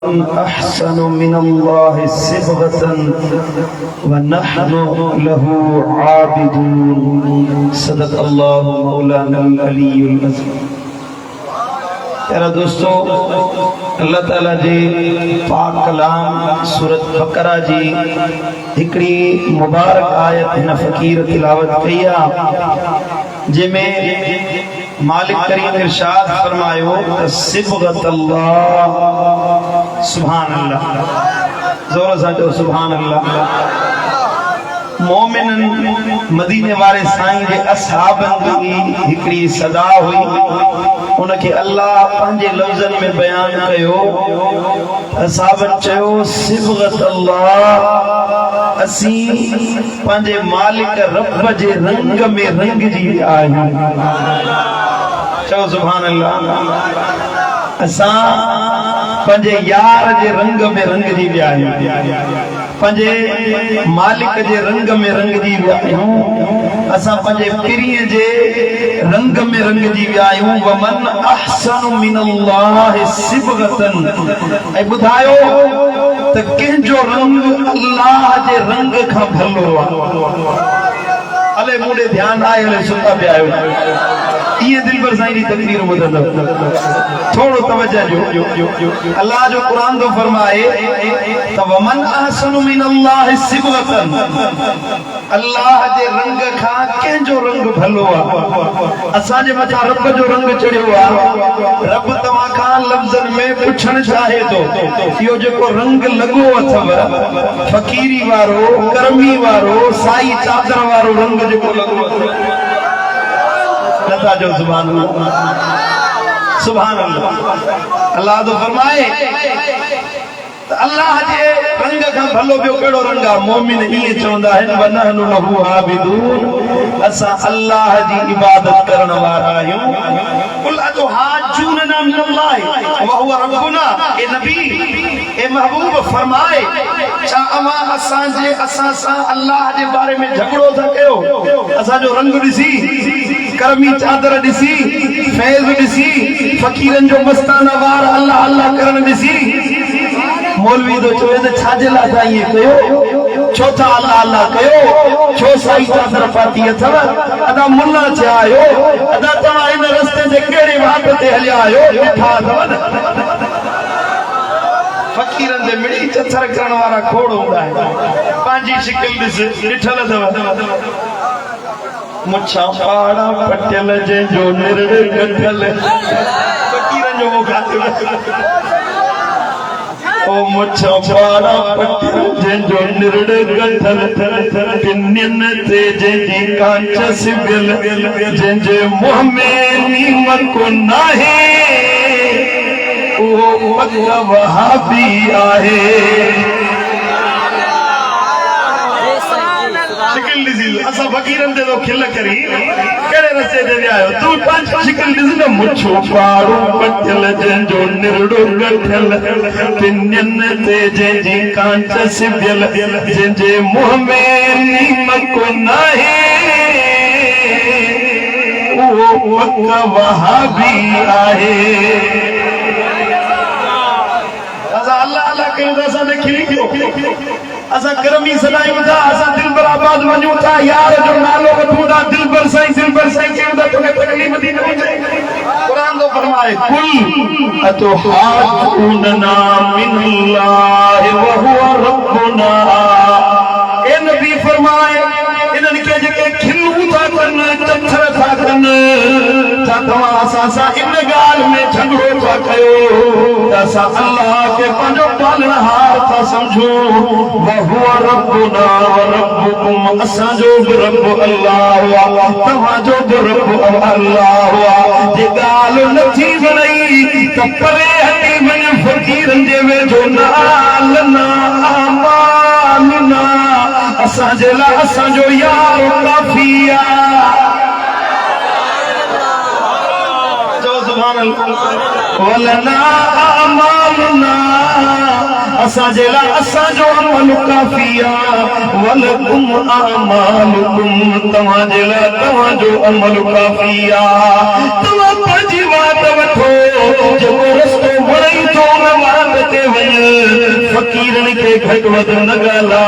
أحسن من الله صبغة ونحن له عابدون صدق الله مولانا العلي العظيم. प्यारा दोस्तों, अल्लाह ताला जे पाक कलाम सूरत बकरा जी हिकड़ी मुबारक आयत हिन फ़कीर तिलावत कई आहे, जंहिंमें मालिक करीम इरशाद फरमायो त सिबगत अल्लाह, सुभान अल्लाह, जोर सां चओ सुभान अल्लाह। मोमिनन मदीने वारे साईं जे असहाबन जी हिकड़ी सदा हुई, उनके अल्लाह पंहिंजे लफ़्ज़न में बयान कयो। असहाबन चयो सिबगत अल्लाह, असी पंहिंजे मालिक रब जे रंग में रंग जी आहियूं। चओ सुभान अल्लाह। असां पंहिंजे यार जे रंग में रंग जी विया आहियूं, पंहिंजे मालिक जे रंग में रंग जी विया आहियूं। असां पंहिंजे पीरीअ जे रंग में रंग जी विया आहियूं। वमन अहसन मिनल्लाहि सिबगतन, ऐं ॿुधायो त कंहिंजो रंग अल्लाह जे रंग खां भलो आहे। हले मूंॾे ध्यानु आहे, हले सुता पिया आहियो, ये दिलबर साईं जी तकरीर ॿुधंदो, थोड़ो तवज्जो ॾियो। अल्लाह जो कुरान तो फरमाए त वमन अहसन मिनल्लाहि सिबगतन, अल्लाह जे रंग खां कंहिंजो रंग भलो आहे। असांजे मथां रब जो रंग चढ़ियो आहे। रब तव्हां खां लफ़्ज़न में पुछण चाहे थो, इहो जेको रंग लॻो अथव, फ़कीरी वारो, करमी वारो, साई चादर वारो रंग जेको लॻो अथव, जो सुभान अल्लाह, सुभान अल्लाह। अल्लाह तो फरमाए अल्लाह जे रंग खां भलो ॿियो कहिड़ो रंग आहे। मोमिन ईअं चवंदा आहिनि वनहनु लहू आबिदून, असां अल्लाह जी इबादत करण वारा आहियूं। कुल अतुहाजूना मिनल्लाह व हुवा रब्बुना, ए नबी, ए महबूब फरमाए, छा अवां असां सां अल्लाह जे बारे में झगड़ो था कयो? असांजो रंग ॾिसी, करमी चादर ॾिसी, फैज़ ॾिसी, फ़कीरनि जो मस्ताना वार अल्लाह अल्लाह करण ॾिसी, मौलवी तो चवे त छाजे लाइ था ईअं कयो? छो था अल्लाह अल्लाह कयो? छो साई चादर पाती अथव? अदा मुल्ला थिया आहियो? अदा तव्हां हिन रस्ते ते कहिड़े वाट ते हलिया आहियो? ॾिठा अथव न, फ़कीरनि ते मिड़ी चथर करण वारा खोड़ हूंदा आहिनि। पंहिंजी शिकिल ॾिस, ॾिठल अथव मुछा पाड़ा पटियल जंहिंजो निरड़ कटियल, फ़कीरनि जो मुखातिब। ओ मुछा पाड़ा पटियल जंहिंजो निरड़ कटियल, पिनियन ते जंहिंजी कांच सिबियल, जंहिंजे मुंहं में नीमक नाहे, उहो पक वहाबी आहे। असां फ़कीरनि ते तो खिल करी कहिड़े रस्ते ते विया आहियो? तूं पंहिंजी शिकिल ॾिस न। मुछो पाड़ो पटियल जंहिंजो निरड़ो कटियल, पिनियन ते जंहिंजी कांच सिबियल, जंहिंजे मुंहं में नीमक नाहे, उहो पक वहाबी आहे। असां अल्लाह अल्लाह कयूं त असां ने खिली पियो, असां करमी सदायूं था, असां दिलबर आबाद वञूं था, यार जो नालो वठूं था, दिलबर साईं कयूं था, तोखे तकलीफ़ थी न हुजे। कुरान तो फरमाए कुल अतुहाजूना मिनल्लाहि व हुवा रब्बुना, ए नबी फरमाए इन्हनि खे जेके खिलूं था कनि, चथर था कनि, छा तव्हां असां सां इन ॻाल्हि में झगड़ो था कयो त असां अल्लाह खे पंहिंजो पालनहार था सम्झूं? व हुवा रब्बुना व रब्बुकुम, असांजो बि रब अल्लाह आहे, तव्हांजो बि रब अल्लाह आहे। जे ॻाल्हि नथी वणई त परे हटी वञ, फ़कीरनि जे वेझो न आलना आमालना, असांजे लाइ असांजो यार काफ़ी आहे। वलना आमालना, असांजे लाइ असांजो अमल काफ़ी आहे। वलकुम आमालुकुम, तव्हांजे लाइ तव्हांजो अमल काफ़ी आहे। तव्हां पंहिंजी वाट वठो, जेको रस्तो वणे सही तो नवाब ते वन फकीरन के घट वध न गाला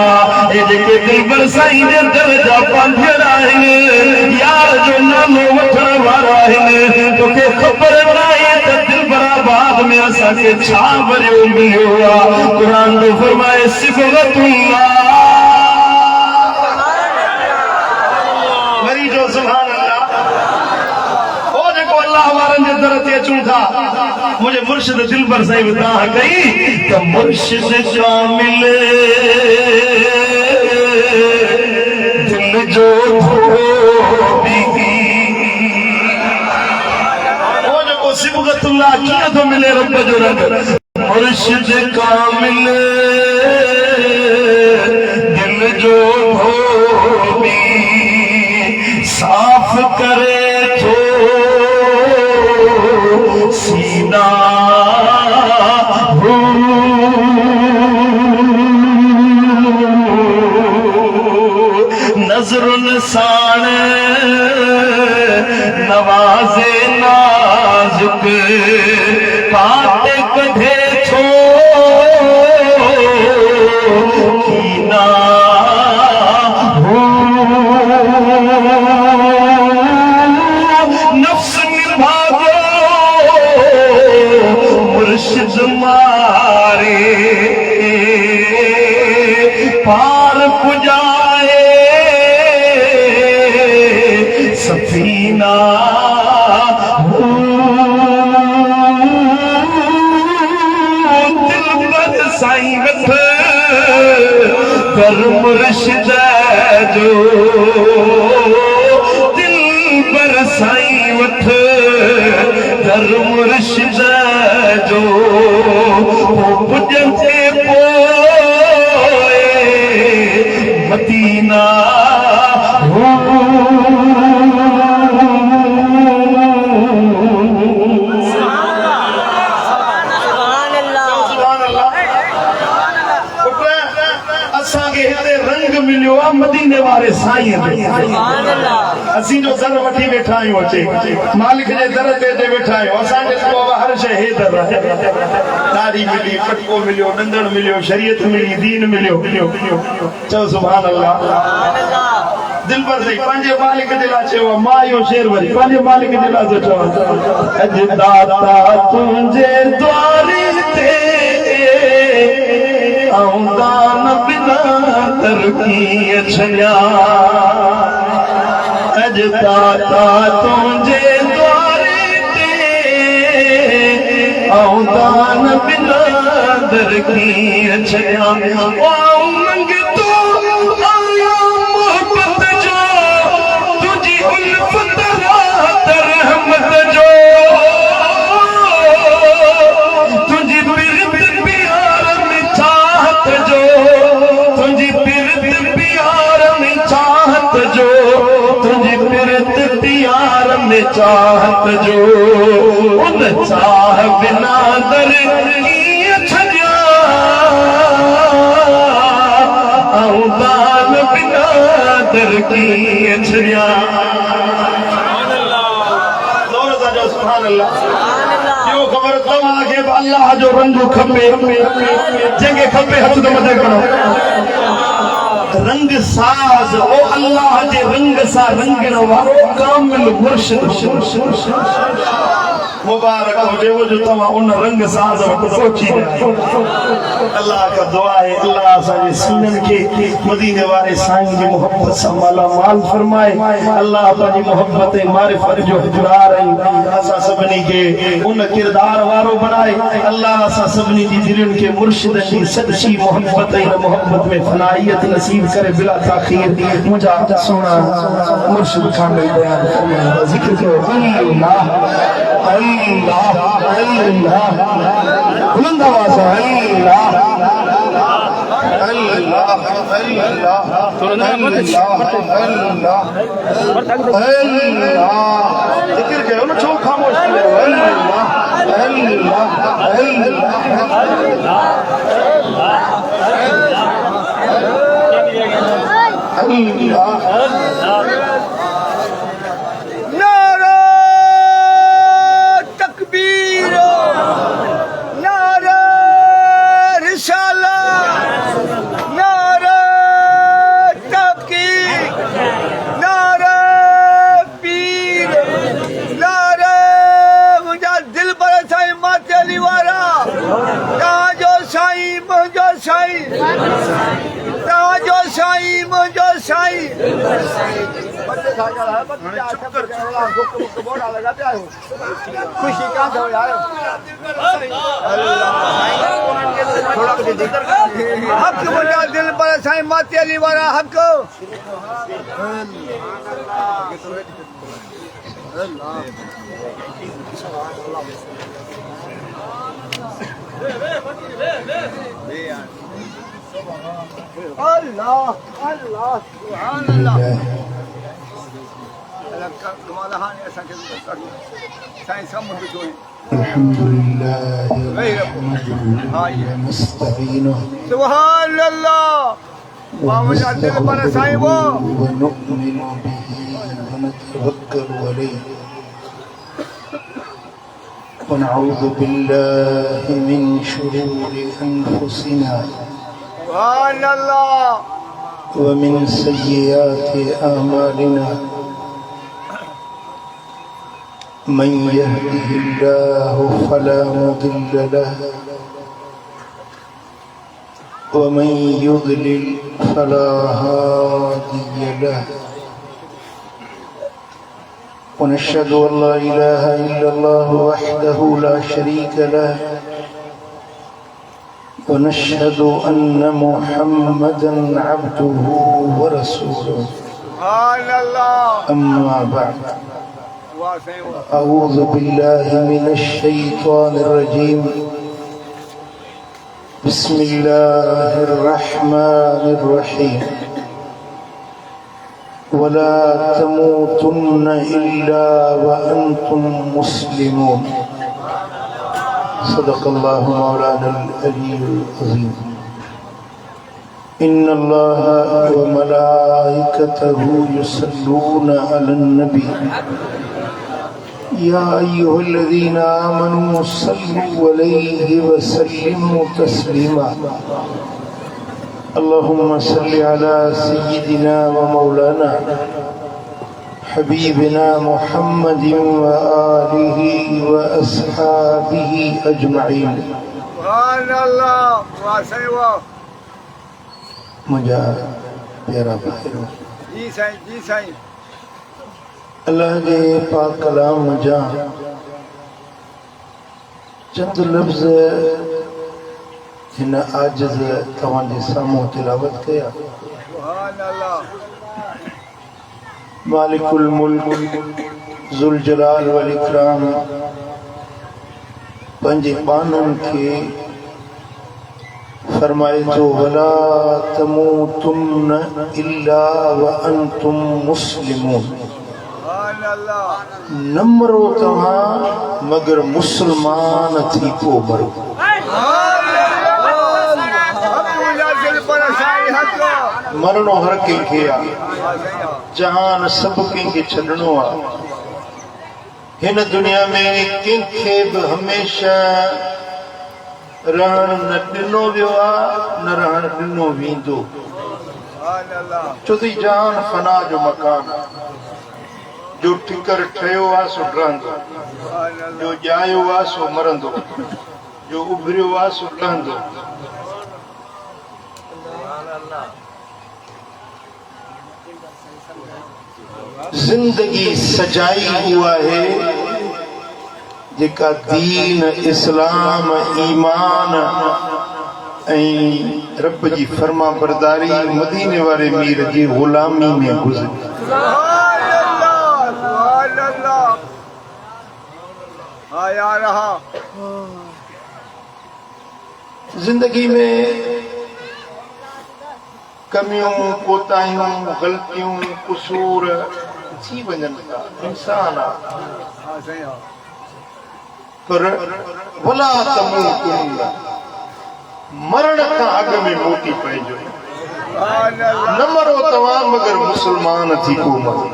ए जेके दिलबर साईं दे दरजा पांधड़ा आहिनि यार जो नालो वठण वारा आहिनि तोखे ख़बर नाहे त दिलबराबाद में असा के छा वरियो मिलियो आ कुरान तो फरमाए सिबगतुल्लाह वरी जो सुभान अल्लाह ओ जेको अल्लाह वारन जे दर ते अचूं था मुझे मुर्शिद दिलबर साईं बता कई तो मुर्शिद शामिल दिल जो ओ जेको सिबगतुल्लाह किया तो मिले रब जो रब मुर्शिद कामिल दिल जो धोबी साफ करे तो सीना नजर नसान नवाजे नाजुक पाट कढे छो कीना नफ्स निभागो मुर्शिद मारे पार पुजाए सफीना दिलबर साईं वठ कर मुर्शिद जो दिलबर साईं वठ कर मुर्शिद जो पुजते पोए मदीना मदीने वाले साईं असी जो दर वठी वेठा आहियूं अचे मालिक जे दर ते वेठा आहियूं असांजे को हर शइ हे दर दाढ़ी मिली पटको मिलियो नंदड़ मिलियो शरीयत मिली दीन मिलियो चओ सुभान अल्लाह दिलबर साईं पंहिंजे मालिक जे लाइ चयो मां इहो शेर वरी पंहिंजे मालिक जे लाइ चयो अॼु दाता तुंहिंजे द्वारे ते दान बिना तरकी छॾिया अॼु दाता तुंहिंजे द्वारे ते दान बिना तरकी छॾिया मंगतो आया मोहब्बत जो तुंहिंजी उल्फत रात रहमत जो तुंहिंजी बिरत प्यार में चाहत जो तुंहिंजी बिरत प्यार में चाहत जो तुंहिंजी बिरत प्यार में चाहत जो उन चाह बिना दर कीअं छॾिया ऐं दान बिना दर कीअं छॾिया सुभान अल्लाह जो ख़बर तव्हांखे अल्लाह जो रंग खपे जंहिंखे खपे हथ तो मथे करो रंग साज ओ अल्लाह जे रंग सां रंगण वारो कामिल मुर्शिद मुबारक हुजे वो जो तव्हां उन रंग साज वटि पहुची अल्लाह का दुआ है अल्लाह असांजे सीननि खे मदीने वारे साईं जी मोहब्बत सां मालामाल फरमाए अल्लाह पंहिंजी मोहब्बत ऐं मारिफत जो हुजरार आहियूं असां सभिनी खे उन किरदार वारो बनाए अल्लाह असां सभिनी जी दिलनि खे मुर्शिद जी सच्ची मोहब्बत ऐं मोहब्बत में फनाइयत नसीब करे बिला ताखीर मुंहिंजा सोना मुर्शिद खान बयान फरमाए ज़िक्र कयो अल्लाह अल्लाह अल्लाह बुलंद आवाज़ अल्लाह अल्लाह अल्लाह अल्लाह ज़िक्र कयो न छो ख़ामोश कयो अल्लाह अल्लाह अल्लाह नारा तकबीर नारा जो साईं मुझो साईं बच्चे खा जा रहा है बच्चे चुप कर भूख बोड़ा लगा पे आयो खुशी कहां से हो यार अल्लाह थोड़ा कुछ जिक्र हक बजा दिल पर साईं माते अली वाला हक अल्लाह अल्लाह सुभान अल्लाह कमाल हां ऐसा के साईं सब जो है अल्हम्दुलिल्लाह नस्तईनु सुभान अल्लाह मामला दिल पर साईं वो नुमिनु बिही ونتوكل عليه ونعوذ بالله من شرور أنفسنا سبحان الله ومن سيئات أعمالنا من يهده الله فلا مضل له ومن يضلل فلا هادي له ونشهد أن لا إله إلا الله وحده لا شريك له ونشهد أن محمدا عبده ورسوله سبحان الله أما بعد أعوذ بالله من الشيطان الرجيم بسم الله الرحمن الرحيم ولا تموتن إلا وأنتم مسلمون صدق الله مولانا العلي العظيم إن الله وملائكته يصلون على النبي يا أيها الذين آمنوا صلوا عليه وسلموا تسليما اللهم صل على سيدنا ومولانا حبيبنا محمد وآله وأصحابه أجمعين سبحان الله واسيوا मुझा प्यारा भाइयों जी साईं अल्लाह के पाक कलाम मुझा चंद लफ्ज़ हिन आजिज़ तव्हांजे साम्हूं तिलावत कया सुभान अल्लाह मालिकुल मुल्क ज़ुल जलाल वल इकराम पंहिंजे बाननि खे फरमाए थो वला तमूतुन्न इल्ला व अंतुम मुस्लिमून सुभान अल्लाह न मरो तव्हां मगर मुसलमान थी पोइ मरो मरणो हर कंहिंखे आहे जहान सभु कंहिंखे छॾणो आहे हिन दुनिया में कंहिंखे बि हमेशह रहण न ॾिनो वियो आहे न रहण ॾिनो वेंदो छो त जहान फना जो मकान जो ठिकर ठहियो आहे सो रहंदो जो ॼायो आहे सो मरंदो जो उभरियो आहे सो रहंदो जिंदगी सजाई हुआ है जेका दीन इस्लाम ईमान ऐं रब जी फर्मा बरदारी मदीने वारे मीर जी गुलामी में गुज़री सुभान अल्लाह आया रहा जिंदगी में कमियों कोताहियों गलतियों कुसूर थी वञनि था इंसान आहे पर वला तमूतुन्न मरण खां अॻु में मोटी पइजो न मरो तव्हां मगर मुसलमान थी पोइ मरो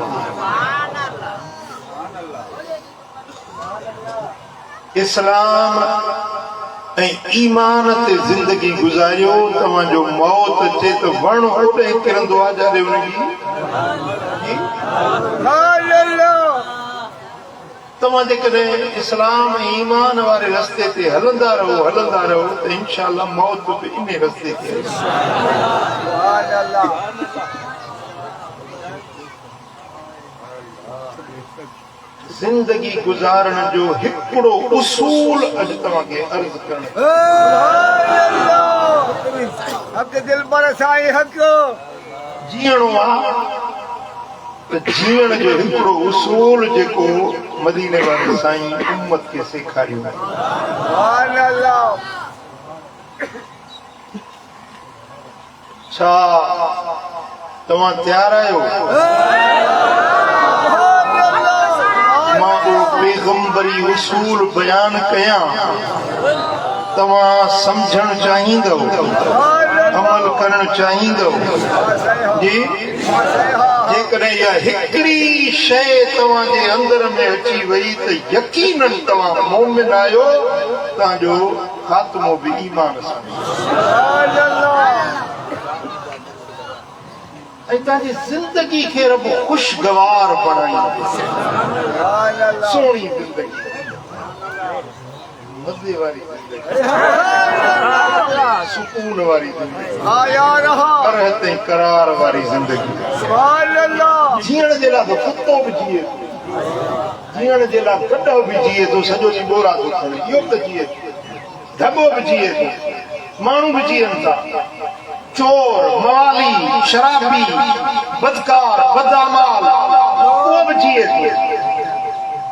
इस्लाम ऐं ईमान ते ज़िंदगी गुज़ारियो तव्हांजो मौत अचे त वण उते किरंदो आहे जाॾे हुनजी तव्हां जेकॾहिं इस्लाम ऐं ईमान वारे रस्ते ते हलंदा रहो त इंशाअल्लाह मौत बि इन रस्ते ते आहे। सुभान अल्लाह। जिंदगी गुजारण जो हिकिड़ो उसूल अॼु तव्हांखे अर्ज़ करणु हक़ दिल पर साईं हक़ जीअणो आहे त जीअण जो हिकिड़ो उसूल जेको मदीने वारे साईं उम्मत खे सेखारियो आहे। सुभान अल्लाह। छा तव्हां तयार आहियो? मां उहो पैगंबरी उसूल बयान कयां, तव्हां सम्झणु चाहींदव, अमल करणु चाहींदव जी? जेकॾहिं इहा हिकिड़ी शइ तव्हांजे अंदर में अची वई त यकीनन तव्हां मोमिन आहियो, तव्हांजो ख़ात्मो बि ईमान सां ऐं तव्हांजी ज़िंदगी खे रब ख़ुशगवार बणाईंदो। सुहिणी ज़िंदगी, मज़े वारी ज़िंदगी, सुकून वारी ज़िंदगी, राहत ऐं करार वारी ज़िंदगी। जीअण जे लाइ त कुतो बि जीए थो, जीअण जे लाइ गॾो बि जीए थो, सॼो ॾींहुं बोरा थो खणे, इहो बि जीए थो, धॿो बि जीए थो, माण्हू बि जीअनि था, चोर, मवाली, शराबी, बदकार, बदअमाल, उहो बि जीए थो।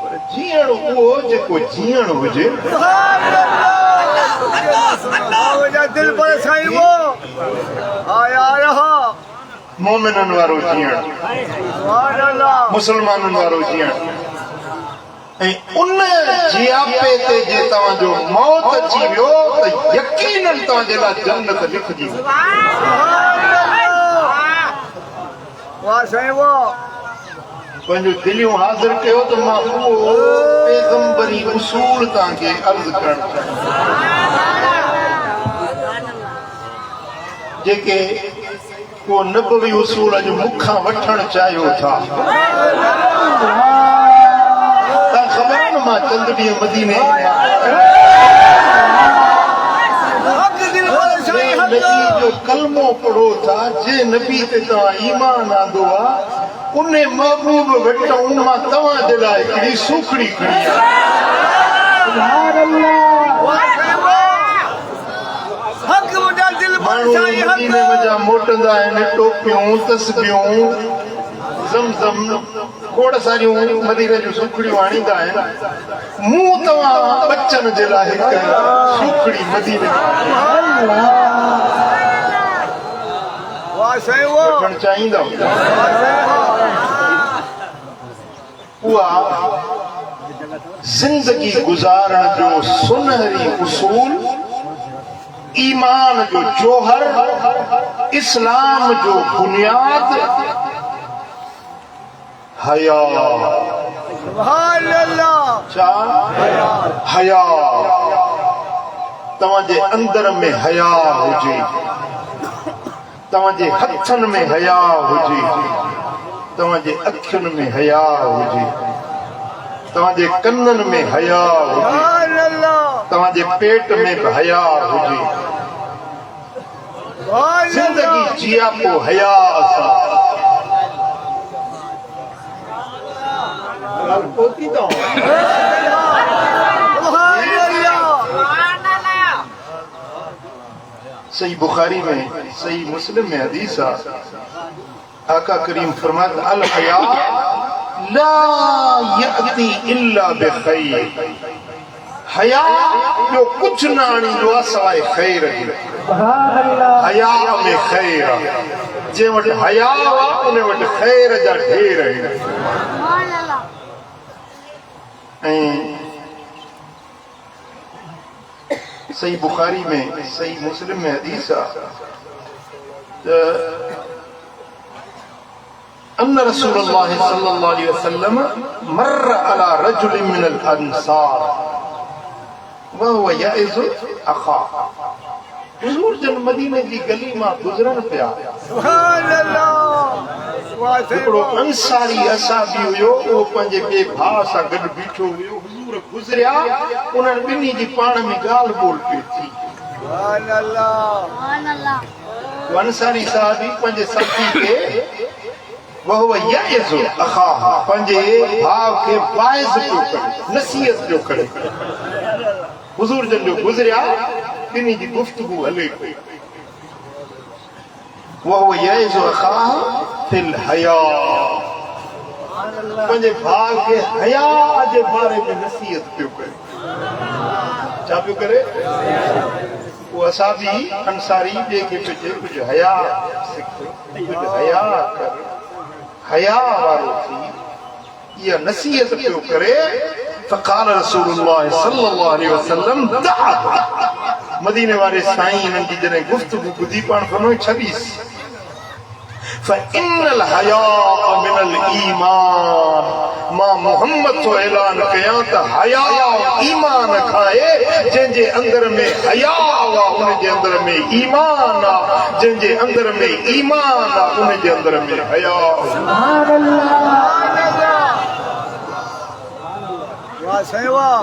पर जीअण उहो जेको जीअण हुजे, दिल पर साईं वो आया रहा मोमिननि वारो जीअण, मुसलमाननि वारो जीअण। ऐं उन जियापे ते जे तव्हांजो मौत अची वियो त यकीनन तव्हांजे लाइ जन्नत लिखजी वई। वाह साईं वो पंहिंजो दिलियूं हाज़िर कयो त मां उहो पैगंबरी उसूल तव्हांखे अर्ज़ करणु चाहियां जेके को नबवी उसूल अॼु मूंखां वठणु चाहियो था। ख़बर न मां चंद ॾींहं मदीने जो कलमो पढ़ो था, जे नबी ते तव्हां ईमान आंदो आहे उन महबूब वटि मां तव्हांजे लाइ हिकिड़ी सूखड़ी खणी माण्हू मदीने वञा मोटंदा आहिनि, टोपियूं, तस्बियूं, ज़मज़म, खोड़ सारियूं मदीने जूं सूखड़ियूं आणींदा आहिनि। मूं तव्हां बचनि जे लाइ हिकु सूखड़ी मदीने वठणु चाहींदव। उहा ज़िंदगी गुज़ारण जो सुनहरी उसूल, ईमान जो जोहर, इस्लाम जो बुनियाद हया। छा हया? तव्हांजे अंदर में हया हुजे, तव्हांजे हथनि में हया हुजे, तव्हांजे अखियुनि में हया हुजे, तव्हांजे कननि में हया हुजे, तव्हांजे पेट में बि हया हुजे। जिंदगी जिया पोइ हया सां सही बुखारी में, सही मुस्लिम में हदीस आहे, आका करीम फरमात अल हया ला यअती इल्ला बिखैर। हया जो कुछ न आणींदो आहे सवाइ ख़ैर जे। हया में ख़ैर आहे, जे वटि हया आहे उन वटि ख़ैर जा ढेर आहिनि। ऐं सही बुखारी में, सही मुस्लिम में हदीस आहे त अन रसूलुल्लाह सल्लल्लाहु अलैहि वसल्लम मर्र अला रजुल मिनल अंसार वहुव यइज़ु अखा। हुजूर जन मदीने जी गली मां गुज़रन पिया, सुभान अल्लाह। वाह साईं हिकिड़ो वाह अंसारी असाबी हुयो उहो पंहिंजे ॿिए भाउ सां गॾु बीठो हुयो हुज़ूर गुज़रिया उन्हनि ॿिन्ही जी पाण में ॻाल्हि ॿोल पई थी सुभान अल्लाह वो अंसारी साहबी पंहिंजे साथी खे वहुव यअज़ु अख़ाह पंहिंजे भाउ खे वाइज़ पियो करे नसीहत पियो करे हुज़ूर जन जो गुज़रिया ॿिन्ही जी गुफ़्तगू हले पई वहुव यअज़ु अख़ाह फिल हया पंहिंजे भाउ खे हया जे बारे में नसीहत पियो करे छा पियो करे वो असाबी अंसारी ॿिए खे पियो चए कुझु हया सिख कुझु हया कर हया वारो थी इहा नसीहत पियो करे फ़क़ाल रसूलुल्लाह सल्लल्लाहु अलैहि वसल्लम दअ मदीने वारे साईं इन्हनि जी जॾहिं गुफ़्तगू ॿुधी पाण फरमायो छॾीस फ़इन्नल हया मिनल ईमान मां मोहम्मद तो ऐलान कयां त हया ईमान खाए जंहिंजे अंदर में हया आहे उनजे अंदर में ईमान आहे जंहिंजे अंदर में ईमान आहे उनजे अंदर में हया सुभान अल्लाह वाह साईं वाह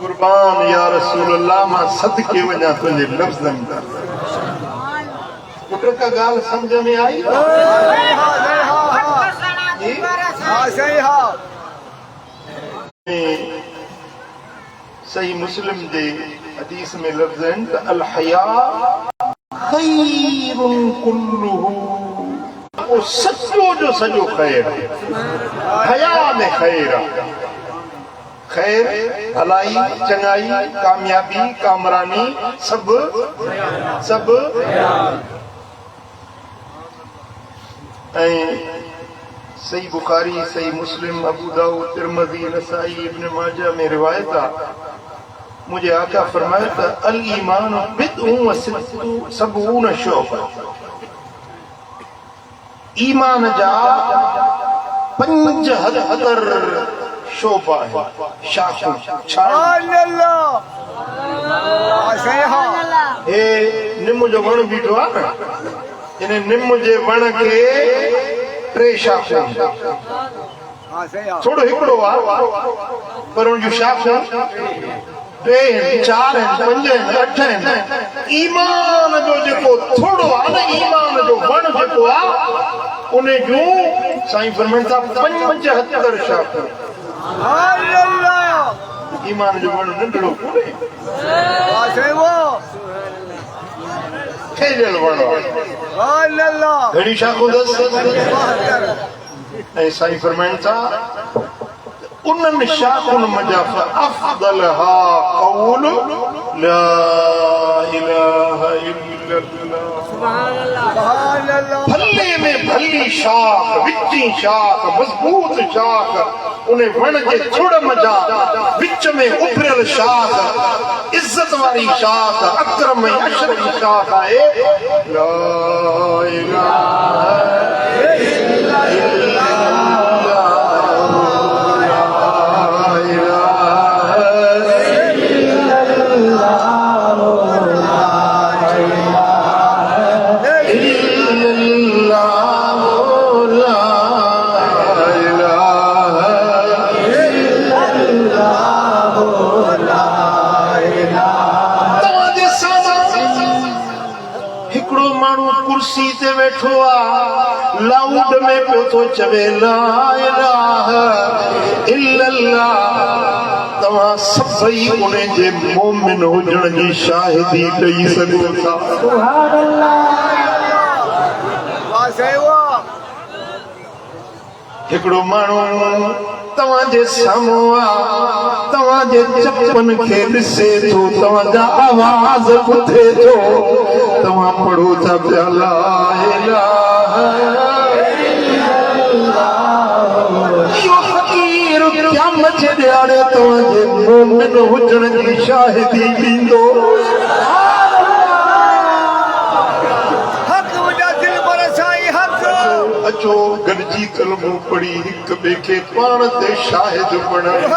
कुर्बान या रसूल अल्लाह मां सदके वञा तुंहिंजे लफ़्ज़नि तां पुट का ॻाल्हि सम्झ में आई हाँ सही हाँ सही मुस्लिम जे हदीस में लफ़्ज़ आहिनि त अल हया खैरुन कुल्लुहु वो सॼो जो सॼो ख़ैर हया में ख़ैर आहे खैर भलाई चङाई कामयाबी कामरानी सभु सभु ऐं सही बुखारी सही मुस्लिम अबू दाऊद तिरमिज़ी नसाई इब्न माजा में रिवायत आहे मुझे आका फरमाया त अल ईमान बिदउन व सबऊन शुअबा ईमान जा 75 शोभा है शाखूं सुभान अल्लाह हाँ सही हाँ हे निम जो वण बीठो आहे न इन निम जे वण खे 3 शाखूं हाँ सही हाँ थोड़ो हिकिड़ो आहे पर उन जूं शाखूं 2 आहिनि 4 आहिनि 5 आहिनि 8 आहिनि ईमान जो जेको थोड़ो आहे न ईमान जो वण जेको आहे उन जूं साईं फरमाइनि था 75 शाखूं सुभान अल्लाह ईमान जो वण नंढड़ो कोन्हे हाँ सही वो ठहियल वण आहे सुभान अल्लाह घणी शाखूं अथसि 72 ऐं साईं फरमाइनि था उन्हनि शाखुनि मंझां अफ़्ज़लहा क़ौल ला इलाहा इल्लल्लाह सुभान अल्लाह भले में भली शाख विची शाख मज़बूत शाख उन वण जे थुड़ मंझां विच में उभरियल शाख इज़त वारी शाख अकरम ऐं अशरफ शाख आहे ला इलाहा कुर्सी ते वेठो आहे लाउड में पियो थो चवे ला इलाहा इल्लल्लाह तव्हां सभई उन जे मोमिन हुजण जी शाहिदी ॾेई सघो था सुभान अल्लाह वाह सही वो हिकिड़ो माण्हू तव्हांजे साम्हूं आहे तव्हांजे चपन खे ॾिसे थो तव्हांजा आवाज़ ॿुधे थो तव्हां पढ़ो था पिया ला इलाहा इल्लल्लाह इहो फ़क़ीर क़यामत जे ॾियारे तव्हांजे मोमिन हुजण जी शाहिदी ॾींदो अचो गॾिजी कलमो पढ़ी हिक ॿिए खे पाण ते शाहिद बणायो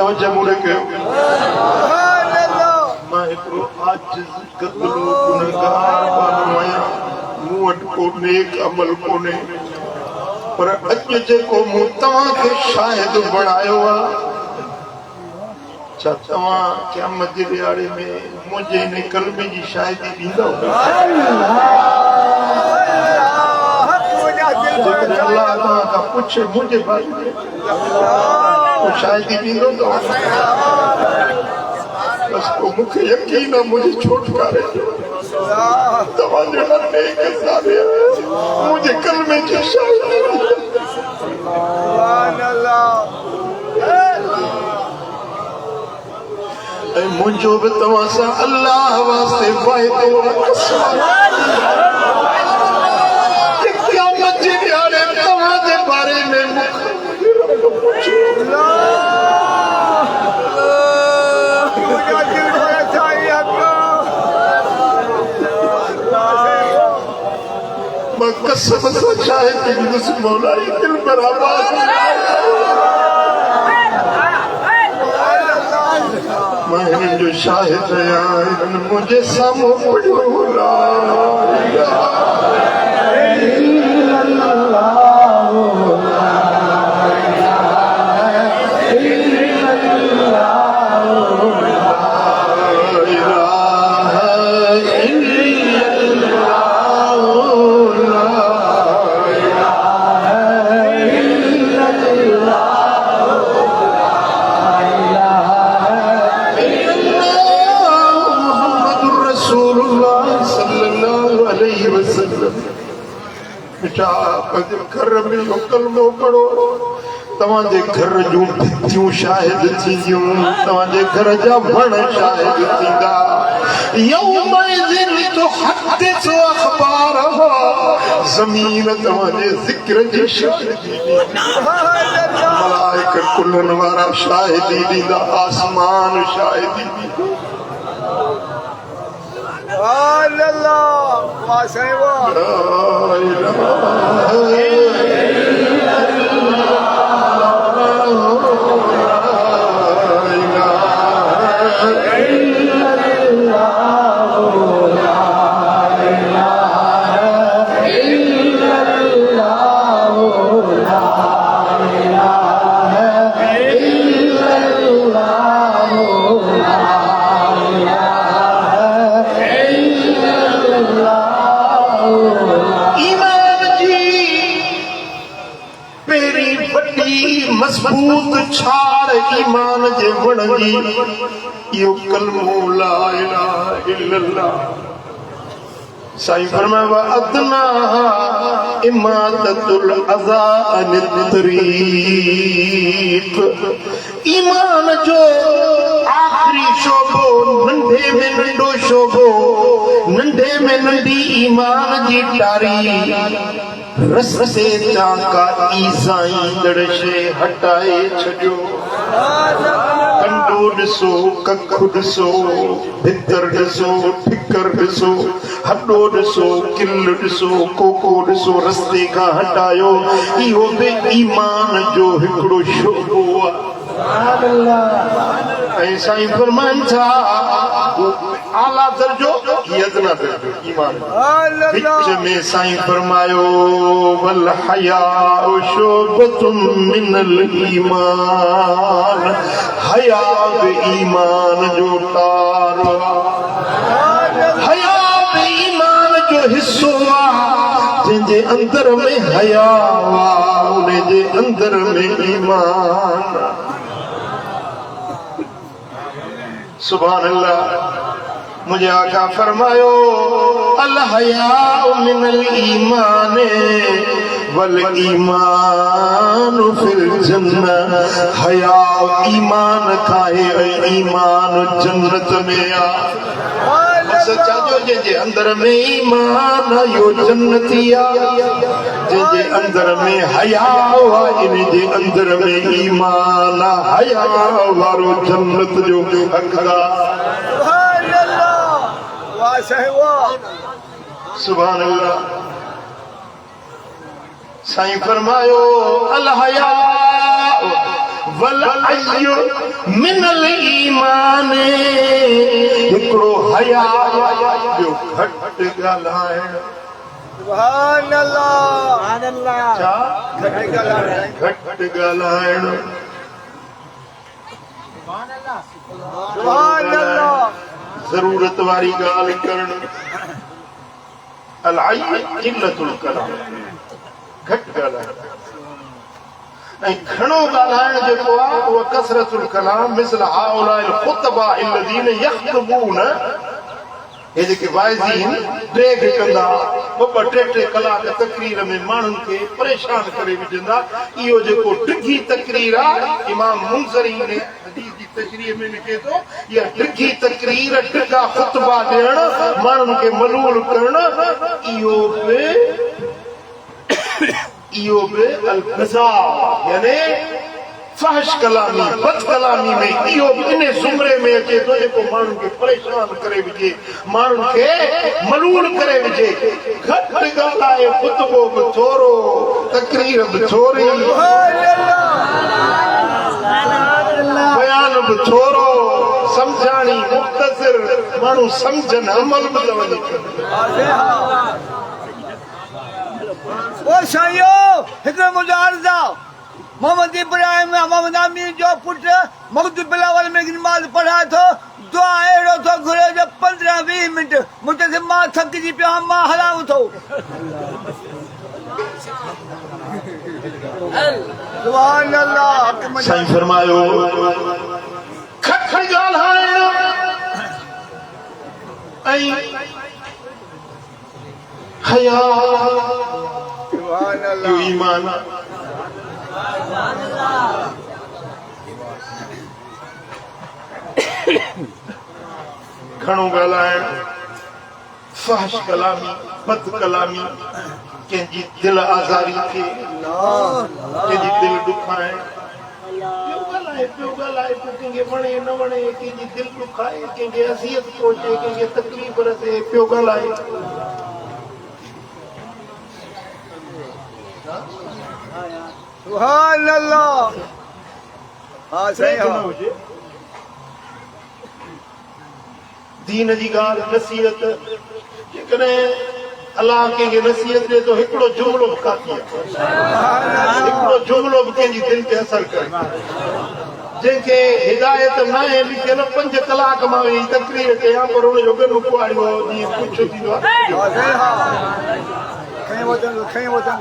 तवज्जो मुड़े कयो सुभान अल्लाह मां हिकिड़ो आजिज़ गदलो गुनहगार माण्हू आहियां मूं वटि को नेक अमल कोन्हे पर अॼु जेको मूं तव्हांखे शाहिद बणायो आहे छा तव्हां क़यामत जे ॾियारे में मुंहिंजे हिन कलमे जी शाहिदी ॾींदव जेकॾहिं अलाह तव्हां खां पुछे मुंहिंजे बारे में पोइ शाहिदी ॾींदो त बस को मूंखे यकीन आहे मुंहिंजे छोटकारे तव्हांजो नेक सारे मुंहिंजे कलमे जी शाहिदी सुभान अल्लाह ऐं मुंहिंजो बि तव्हां सां अलाह वास्ते वाइदो क़यामत जे ॾियारे तव्हांजे बारे में मां कसम सां शाहिद ॾींदुसि मौला दिल पर आवाज़ मां हिननि जो शाहिद आहियां हिननि मुंहिंजे साम्हूं पढ़ियो ला इलाहा घर में कलमो पढ़ो तव्हांजे घर जूं भितियूं शाहिद थींदियूं तव्हांजे घर जा वण शाहिद थींदा ज़मीन तव्हांजे ज़िक्र जी शाहिदी मलाइका कुलनि वारा शाहिदी ॾींदा आसमान शाहिदी सुभान अल्लाह वाह साईं वाह मजबूत छाड़ ईमान जे वण जी इहो कलमो ला इलाहा इल्लल्लाह साईं फरमायो अदना इमादतुल अज़ा अनित तरीक़ ईमान जो आखिरी शोबो नंढे में नंढो शोबो नंढे में नंढी ईमान जी टारी रस्ते चाका ईसाई दड़शे हटाए छॾियो कंडो ॾिसो कखु ॾिसो भितर ॾिसो ठिकर ॾिसो हॾो ॾिसो किल ॾिसो कोको ॾिसो रस्ते खां हटायो इहो बि ईमान जो हिकिड़ो शोबो आहे ऐं साईं फरमाइनि था आला दर्जो अदना दर्जो ईमान विच में साईं फरमायो वल हया शोबतुम मिनल ईमान हया बि ईमान जो तार हया बि ईमान जो हिस्सो आहे जंहिंजे अंदर में हया आहे उन जे अंदर में ईमान सुभान अल्लाह मुझे आका फरमायो अल हया मिनल ईमान वल ईमान फिल जन्नत हया ईमान खाए ईमान जन्नत में आ सच्चा जो जे अंदर में ईमान यो जन्नती आ जे अंदर में हया वा इन जे अंदर में ईमान हया वारो जन्नत जो हकदार सुभान अल्लाह साईं फरमायो अल हया वल अय्यु मिनल ईमान हिकिड़ो हया ॿियो घटि ॻाल्हाइण सुभान अल्लाह छा घटि ॻाल्हाइण घटि ॻाल्हाइण सुभान अल्लाह ज़रूरत वारी ॻाल्हि करण अल क़िल्लतुल कलाम घटि ॻाल्हाइण ऐं घणो ॻाल्हाइण जेको आहे उहो कसरतुल कलाम मिसल हाउलाइल ख़ुतबा अल्लज़ीन यख़्तबून हे जेके वाइज़ीन ड्रेग कंदा ॿ टे कलाक तकरीर में माण्हुनि खे परेशान करे विझंदा इहो जेको टिघी तकरीर आहे इमाम मुंज़री ने हदीस जी तशरीह में लिखे थो इहा टिघी तकरीर टिघा ख़ुतबा ॾियण माण्हुनि खे मलूल करण इहो बि अल-फ़ज़ा यानी फहश कलामी बद कलामी में इहो बि इन ज़ुमरे में अचे थो जेको माण्हुनि खे परेशान करे विझे माण्हुनि खे मलूल करे विझे घटि ॻाल्हाए ख़ुतबो बि थोरो तकरीर बि थोरी बयान बि थोरो सम्झाणी मुख़्तसिर माण्हू सम्झनि अमल बि न वञी कनि ओ साईं हिकिड़ो मुंहिंजो अर्ज़ु आहे मोहम्मद इब्राहिम मोहम्मद अमीन जो पुटु मखदूम बिलावल में नमाज़ पढ़ाए थो दुआ अहिड़ो थो घुरे जो 15-20 मिंट मूंखे मां थकिजी पियो आहियां मां हलां थो सुभान अल्लाह साईं फरमायो खटि ॻाल्हाइण ऐं हया सुभान इहो अल्लाह ईमान आहे घणो ॻाल्हाइण फहश कलामी बद कलामी कंहिंजी दिलि आज़ारी थिए कंहिंजी दिलि ॾुखाइण पियो ॻाल्हाए पोइ कंहिंखे वणे न वणे कंहिंजी दिलि ॾुखाए कंहिंखे अज़ियत पहुचे कंहिंखे तकलीफ़ रसे पियो ॻाल्हाए सुभान अल्लाह हा सही हा दीन जी ॻाल्हि नसीहत जेकॾहिं अलाह कंहिंखे नसीहत ॾे थो हिकिड़ो जुमिलो बि काफ़ी आहे हिकिड़ो जुमिलो बि कंहिंजी दिलि ते असर करे जंहिंखे हिदायत न आहे लिखियल 5 कलाक मां वेही तकरीर कयां पर हुनजो गॾु कुआड़ियो जीअं कुझु थींदो आहे हा सही हा खई वतन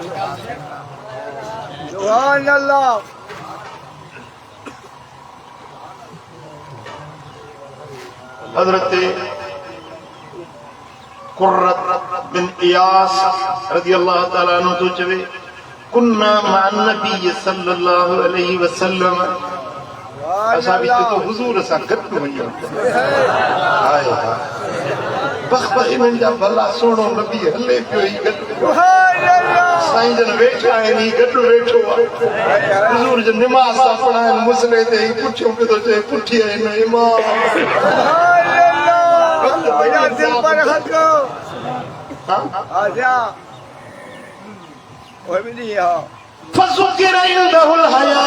सुभान अल्लाह हजरत कुर्रत बिन इयास रज़ियल्लाहु ताला अन्हु तो चवे कुन्ना मअन नबी सल्लल्लाहु अलैहि वसल्लम असां बि तो हुजूर सां गॾु वञूं हाय बख़्त इन्हनि जा भला सुहिणो नबी हले पियो ई गॾु साईं जन वेठा आहिनि ही गॾु वेठो आहे हुजूर जो निमाज़ था पढ़ाइनि मुसले ते ही पुठियों पियो थो चए पुठी आहिनि इमाम दिल पर हक आजा और भी नहीं है फज़ुकिर इंदहुल हया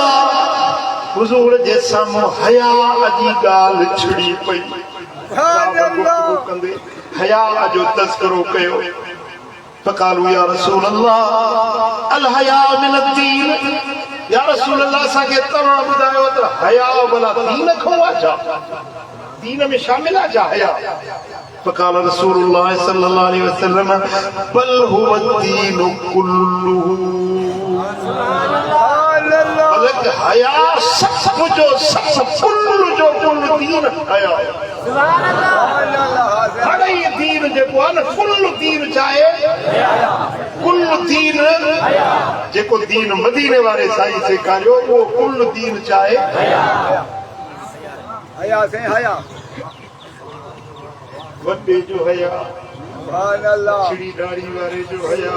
हुजूर जे साम्हूं हया जी ॻाल्हि छिड़ी पई कंदे हया जो तज़किरो कयो फक़ालू या रसूल अल्लाह अल हया मिन दीन या रसूल अल्लाह असांखे तव्हां ॿुधायो त हया भला दीन खां आहे छा दीन में शामिल आहे छा हया فقال رسول الله صلى الله عليه وسلم بل هو الدين كله بلک حیا سب جو کل جو کل دین حیا سبحان اللہ ہر یہ دین जेको आहे न कुल दीन चाहे कुल दीन जेको दीन मदीने वारे साईं सेखारियो उहो कुल दीन चाहे हया से हया वॾे जो हया सुभान अल्लाह छिड़ी दाढ़ी वारे जो हया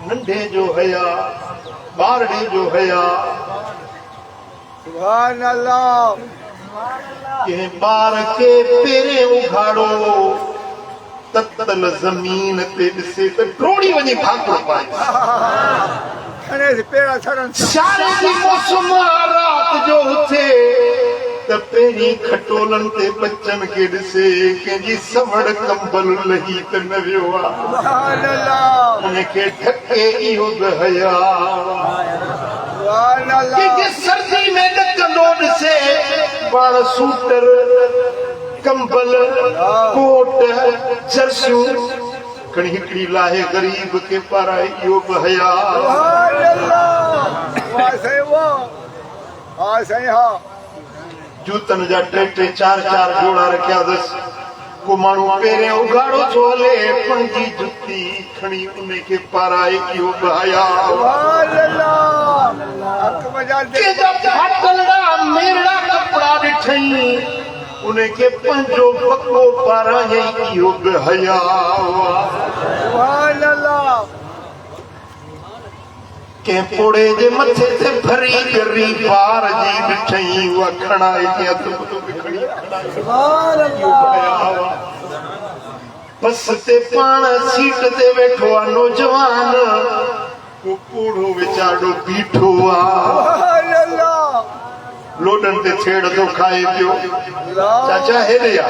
नंढे जो हया ॿारड़े जो हया सुभान अल्लाह कंहिं ॿार खे पहिरें उघाड़ो ततल ज़मीन ते ॾिसे त टोड़ी वञी भाॻो पाए छणे से पेड़ा छड़न शारे दी मौसम रात जो थे त पहिरीं खटोलन ते बच्चन खे ॾिसे कंहिंजी सवड़ कंबल लही त न वियो आहे सुभान अल्लाह उनखे ढके इहो बि हया सुभान अल्लाह कंहिंखे सर्दी में ॾकंदो ॾिसे पाण सूटर कंबल कोट जर्सियूं खणी हिकिड़ी लाहे ग़रीब खे पाराए इहो बि हया सुभान अल्लाह वाह साईं वाह हा साईं हा जूतनि जा टे टे चार चार जोड़ा रखिया अथसि को माण्हू पहिरें उघाड़ो थो हले पंहिंजी जुती खणी उनखे पाराए इहो बि हया सुभान अल्लाह हक मजाल दे कंहिंजा फाटलड़ा मेरड़ा कपिड़ा ॾिठई उनखे पंहिंजो पको पाराए इहो बि हया सुभान अल्लाह कंहिं पोड़े जे मथे ते भरी करी पार जी ॾिठई उहा खणाए कीअं हथ खणी सुभान अल्लाह बस ते पाण सीट ते वेठो आहे नौजवान को कूड़ो वीचारो बीठो आहे सुभान अल्लाह लोडन ते छेड़ थो खाए पियो चाचा हेॾे आ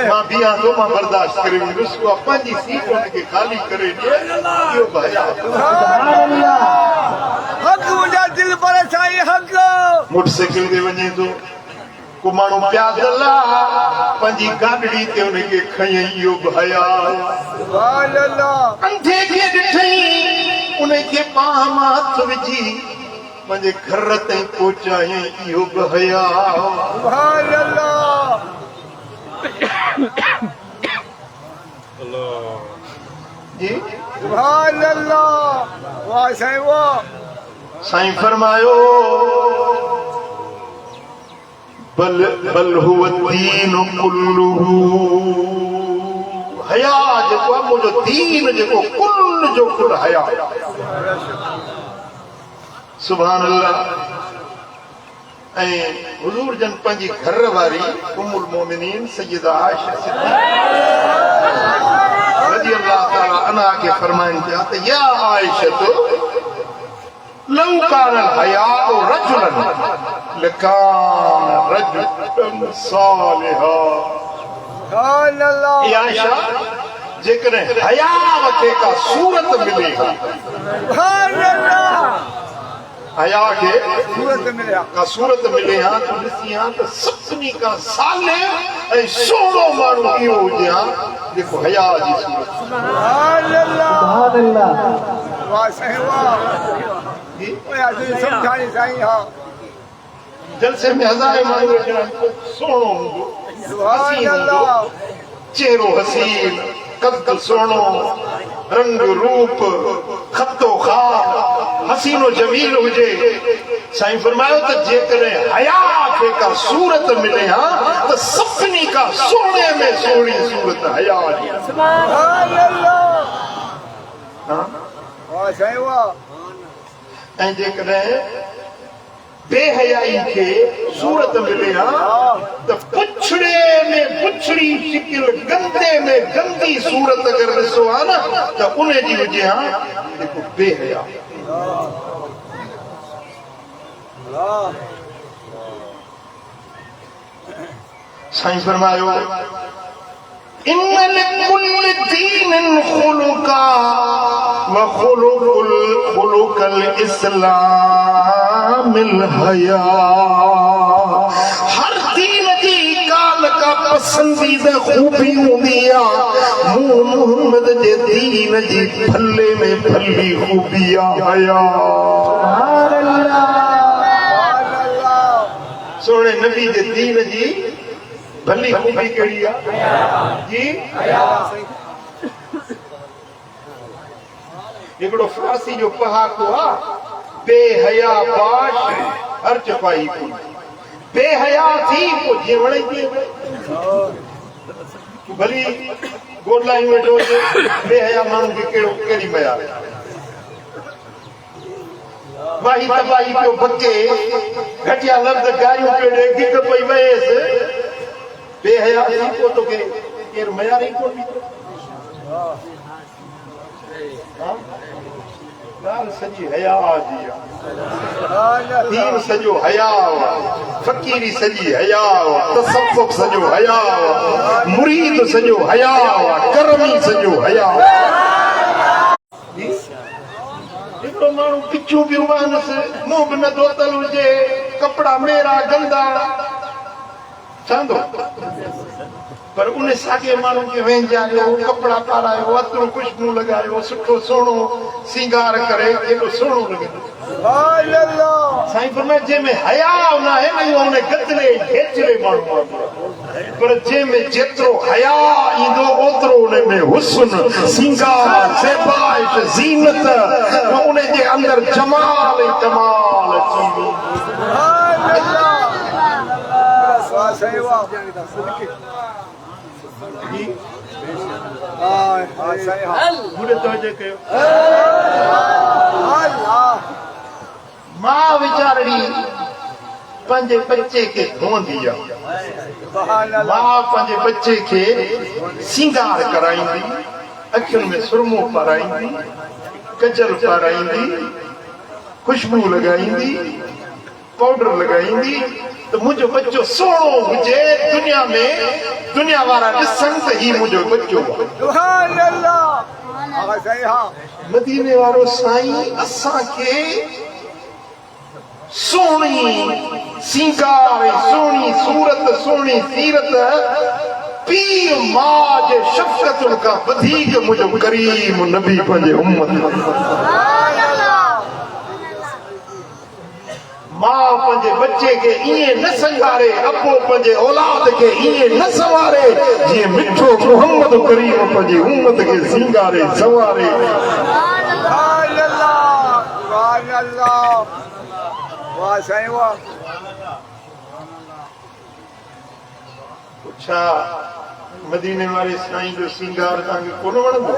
मां बीहां थो मां बर्दाश्त करे वेंदुसि उहा पंहिंजी सीट हुनखे ख़ाली करे ॾिए इहो भया हक मुंहिंजा दिल पर साईं हक मोटरसाइकिल ते वञे थो को माण्हू पैदल आहे पंहिंजी गाॾड़ी ते हुनखे खयईं इहो बि हया सुभान अल्लाह अंधे खे ॾिठई उनखे बांह मां हथ विझी पंहिंजे घर ताईं पहुचायईं इहो बि हया सुभान अल्लाह जी सुभान अल्लाह वाह साईं वाह साईं फरमायो बल बल हुव दीन कुल्लुहु हया जेको आहे मुंहिंजो दीन जेको कुल जो कुल हया सुभान अल्लाह ऐं हुजूर जन पंहिंजी घर वारी उम्मुल मोमिनीन सय्यदा आयशा रज़ी अल्लाह ताला अन्हा खे फरमाइनि पिया त या आयशा लौ कान हयाउ रजुलन लकान रजुलन सालिहा सुभान अल्लाह या आयशा जेकॾहिं हया खे का सूरत मिले सुभान अल्लाह हया खे सूरत मिलिया का सूरत मिले हा तो ॾिसी हा त सभिनी खां साले ऐं सोढ़ो माण्हू इहो हुजे हा जेको हया जी सूरत सुभान अल्लाह वाह साईं वाह जी ओया तुझे समझाई साईं हा जलसे में हज़ारे माण्हू वेठा आहिनि सोढ़ो हूंदो सुभान हसीन अल्लाह हूंदो चेहरो हसीन कद सोनो रंग रूप खतो खाक हसीनो जमील हुजे साईं फरमायो त जेकॾहिं हया खे का सूरत मिले हा त सभिनी खां सोणे में सोणी सूरत हया जी सुभान अल्लाह हा वाह साईं वाह ऐं जेकॾहिं बेहयाई खे सूरत मिले हा त पुछड़े में पुछड़ी शिकिल गंदे में गंदी सूरत अगर ॾिसो हा न त उन जी हुजे हा जेको बेहया साईं फरमायो इन लिकुल दीनिन खुलुका व खुलुकल इस्लामिल हया हर दीन जी काल का पसंदीदा खूबी हूंदी आहे मोहम्मद जे दीन जी फले में फली खूबी आहे हया सुभान अल्लाह सोने नबी जे दीन जी भली खूबी कहिड़ी आहे जी हिकिड़ो फारसी जो पहाको आहे बेहया पाश हर चपाई को बेहया थी पोइ जीअं वणे तीअं भली गोलायूं वेठो हुजे बेहया माण्हू खे कहिड़ी मया वाही तबाही पियो बके घटिया लफ़्ज़ गारियूं पियो ॾे गिग पई वहेसि बेहया थी पोइ तोखे केरु मयार ई कोन ॻाल्हि सॼी हया जी आहे दीन सॼो हया फ़क़ीरी सॼी हया तसव्वुफ़ सॼो हया मुरीद सॼो हया करमी सॼो हया हिकिड़ो माण्हू पिछू बि मानसि मुंहुं बि न धोतल हुजे कपिड़ा मेरा गंदा चवंदो पर उन साॻे माण्हू खे वेंजायो कपिड़ा पारायो अतरो ख़ुशबू लॻायो सुठो सुहिणो सिंगार करे एॾो सुहिणो लॻंदो साईं फरमाए जंहिंमें हया न आहे न इहो हुन गदिले घेचरे माण्हू पर जंहिंमें जेतिरो हया ईंदो ओतिरो उन में हुस्न सिंगार ज़ेबाइश ज़ीनत उन जे अंदरि जमाल ऐं कमाल अची मां वीचारड़ी पंहिंजे बच्चे खे धोंदी आहे मां पंहिंजे बच्चे खे सिंगार कराईंदी अखियुनि में सुरमो पाराईंदी कजल पाराईंदी खुशबू लॻाईंदी पाउडर लॻाईंदी त मुंहिंजो बच्चो सुहिणो हुजे दुनिया वारा ॾिसनि त ही मुंहिंजो बच्चो मदीने वारो साईं असांखे सोहणी सिंगार सोहणी सूरत सोहणी सीरत पीउ मां जे शफ़क़तुनि खां वधीक मुंहिंजो करीम नबी पंहिंजे उम्मत मां पंहिंजे बच्चे खे ईअं न संगारे अबो पंहिंजे औलाद खे ईअं न संवारे जीअं मिठो मोहम्मद करीम पंहिंजी उम्मत खे सिंगारे संवारे छा मदीने वारे साईं जो सिंगार तव्हांखे कोन वणंदो